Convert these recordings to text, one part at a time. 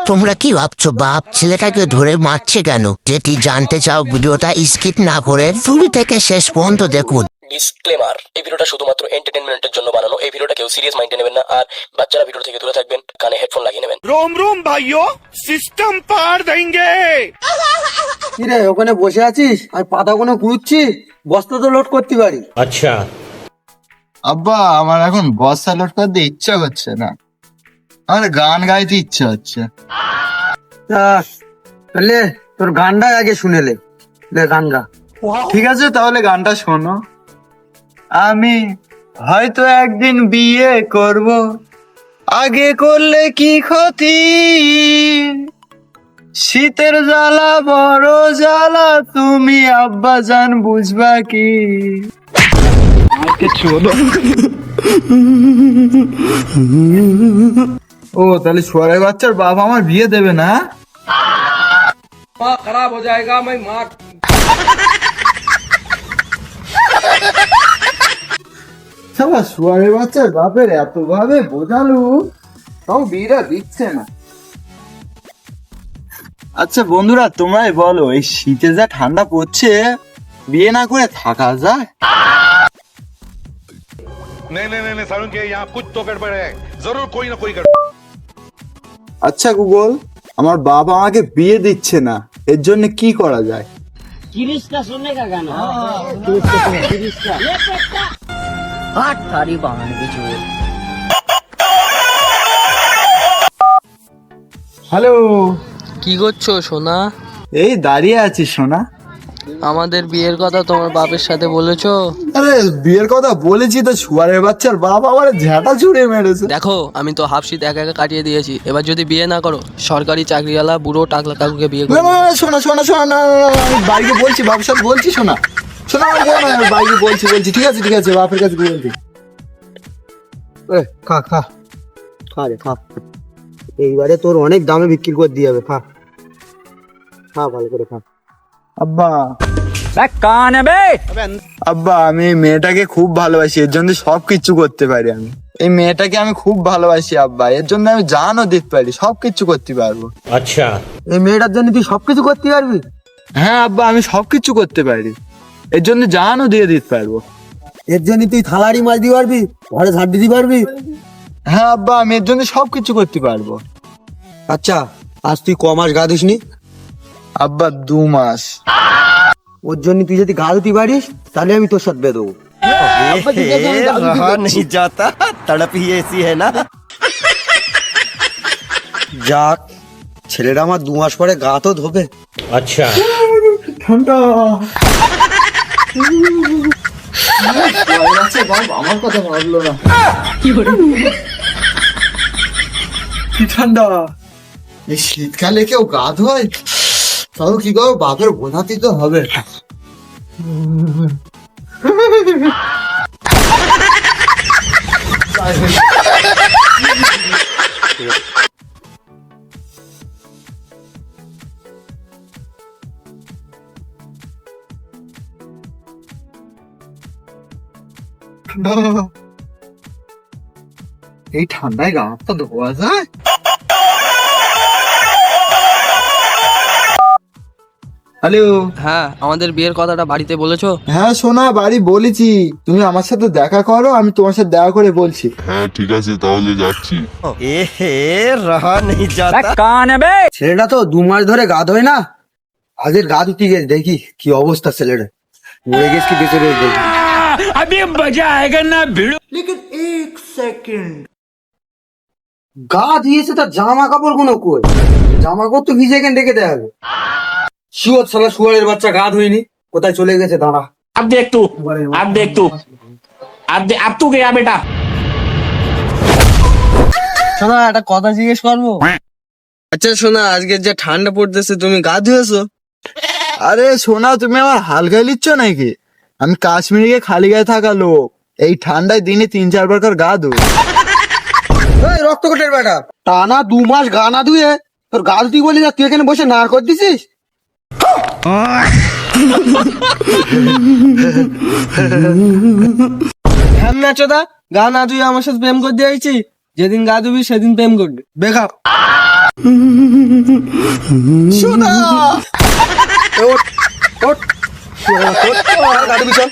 তোমরা কি ভাবছো বাপ ছেলেটাকে ধরে মারছে কেন? যেটি জানতে চাও ভিডিওটা স্কিপ না করে শুরু থেকে শেষ পর্যন্ত দেখুন। ডিসক্লেমার, এই ভিডিওটা শুধুমাত্র এন্টারটেইনমেন্টের জন্য বানানো। এই ভিডিওটা কেউ সিরিয়াস মাইন্ডে নেবেন না, আর বাচ্চারা ভিডিও থেকে দূরে থাকবেন, কানে হেডফোন লাগিয়ে নেবেন। रोम रोम भाइयों, सिस्टम पार देंगे। কি রে ওখানে বসে আছিস? আমি পাতাগুলো কুড়ুচ্ছি, বস্তা তো লোড করতে পারি। अच्छा আব্বা আমার এখন বস্তা লোড করতে ইচ্ছা করছে না, আমার গান গাইতে ইচ্ছা হচ্ছে। তাহলে তোর গানটাই আগে শুনে লে গান গা। ঠিক আছে তাহলে গানটা শোনো। আমি হয়তো একদিন বিয়ে করব, আগে করলে কি ক্ষতি, শীতের জ্বালা বড় জ্বালা, তুমি আব্বা জান বুঝবা কি। ও তাহলে সোয়ারের বাচ্চার বাবা আমার বিয়ে দেবে না? খারাপ হয়ে যায়গা मैं मार। সবার সোয়ারের বাচ্চার বাপের এত ভাবে বোঝালু, তাও বিয়েটা দিচ্ছে না। আচ্ছা বন্ধুরা তোমরাই বলো, এই শীতে যা ঠান্ডা পড়ছে, বিয়ে না করে থাকা যায়? नहीं नहीं नहीं सारुण के यहाँ कुछ तो गड़बड़ है, जरूर कोई ना कोई गड़बड़। আচ্ছা গুগল, আমার বাবা আমাকে বিয়ে দিচ্ছে না, এর জন্য কি করা যায়? किरिश्ता सुनने का गाना किरिश्ता हाथ थारी बाहन की चोर। হ্যালো, কি করছো সোনা? এই দাঁড়িয়ে আছি সোনা। আমাদের বিয়ের কথা তোমার বাপের সাথে বলেছো? আরে বিয়ের কথা বলেছি তো সোয়ারের বাচ্চার বাবা আমার ঝাঁটা ছুড়ে মেরেছে। দেখো আমি তো হাফ শীত একা একা কাটিয়ে দিয়েছি, এবার যদি বিয়ে না করো সরকারি চাকরিওয়ালা বুড়ো টাকলা কাকুকে বিয়ে না করো। না না, শোনা শোনা শোনা, না না, না, আমি বাড়িকে বলছি, বাবার সাথে বলছি। শোনা শোনা, আমার বলো না, আমি বাড়িকে বলছি। ঠিক আছে ঠিক আছে, বাপের কাছে বলছি। খা খা খা রে খা, এইবারে তোর অনেক দামে বিক্রি করে দিয়ে হবে। খা খা ভালো করে খা। আব্বা আব্বা আমি এই মেয়েটাকে খুব ভালোবাসি, এর জন্য সবকিছু করতে পারি। আমি এই মেয়েটাকে আমি খুব ভালোবাসি আব্বা, এর জন্য আমি জানও দিতে পারি, সবকিছু করতে পারবো। अच्छा এই মেয়েটার জন্য তুই সবকিছু করতে পারবি? হ্যাঁ আব্বা আমি সবকিছু করতে পারি, এর জন্য জানও দিয়ে দিতে পারবো। এর জন্য তুই থালাড়ি মাছ দিতে পারবি, ঘরে ঝাড় দিতে পারবি? হ্যাঁ আব্বা আমি এর জন্য সবকিছু করতে পারবো। আচ্ছা আজ তুই ক মাস গা ধুসনি? আব্বা 2 মাস। ওর জন্য তুই যদি গা ধুতে পারিস তাহলে আমি তোর সাথে বেঁধবো। रहा नहीं जाता, तड़प ही ऐसी है ना। যাক, ছেলেটা আমার 2 মাস পরে গা তো ধোবে। अच्छा ঠান্ডা আমার কথা ভাবলো না, কি ঠান্ডা। এই শীতকালে কেউ গা ধোয়, তাও কি করো, বাপের বোঝাতে তো হবে। এই ঠান্ডায় গা হাত ধোয়া যায়? হ্যালো। হ্যাঁ আমাদের বিয়ের কথাটা বাড়িতে বলেছো? হ্যাঁ সোনা বাড়ি বলেছি, তুমি আমার সাথে দেখা করো, আমি তোমার সাথে দেখা করে বলছি। हाँ ठीक है, তাহলে যাচ্ছি। रहा नहीं जाता। ছেলেটা তো 2 মাস ধরে গা ধোয় না, আজের গা ধুতে গেছে, দেখি কি অবস্থা ছেলেটা, মরে গেছে কি বেঁচে রয়েছে দেখি। अभी मजा आएगा ना भिड़ो। গা দিয়েছে, তার জামা কাপড় গুলো কই? জামা কাপড় তো ভিজে এখানে রেখে দেওয়া হবে। শুয়োর শালা, শুয়োরের বাচ্চা গা ধুইনি, কোথায় চলে গেছে দাঁড়া। अब देख तू अब तू गया बेटा। শোনা একটা কথা জিজ্ঞেস করবো? আচ্ছা শোনা, আজকে যে ঠান্ডা পড়তেছে তুমি গা ধুয়েছো? আরে সোনা তুমি আমার হালকা নিচ্ছ নাকি? আমি কাশ্মীরে গিয়ে খালি গায়ে থাকা লোক, এই ঠান্ডায় দিনে 3-4 বার করে গা ধুই। এই রক্তকোটের বেটা, টানা 2 মাস গা না ধুয়ে তোর গা ধুতি বলি না, তুই এখানে বসে নার করে দিছিস। হ্যাঁ না চোদা, গা না ধুয়ে আমার সাথে প্রেম করতে আইছি, যেদিন গা ধুবি সেদিন প্রেম করবি। বেকার সোনা ওঠ ওঠ গাড়ি পিছন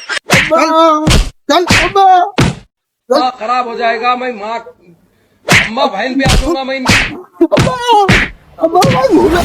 চল চল खराब हो जाएगा मैं माँ अम्मा बहन भी आ जाऊंगा मैं আব্বা, আব্বা, আব্বা,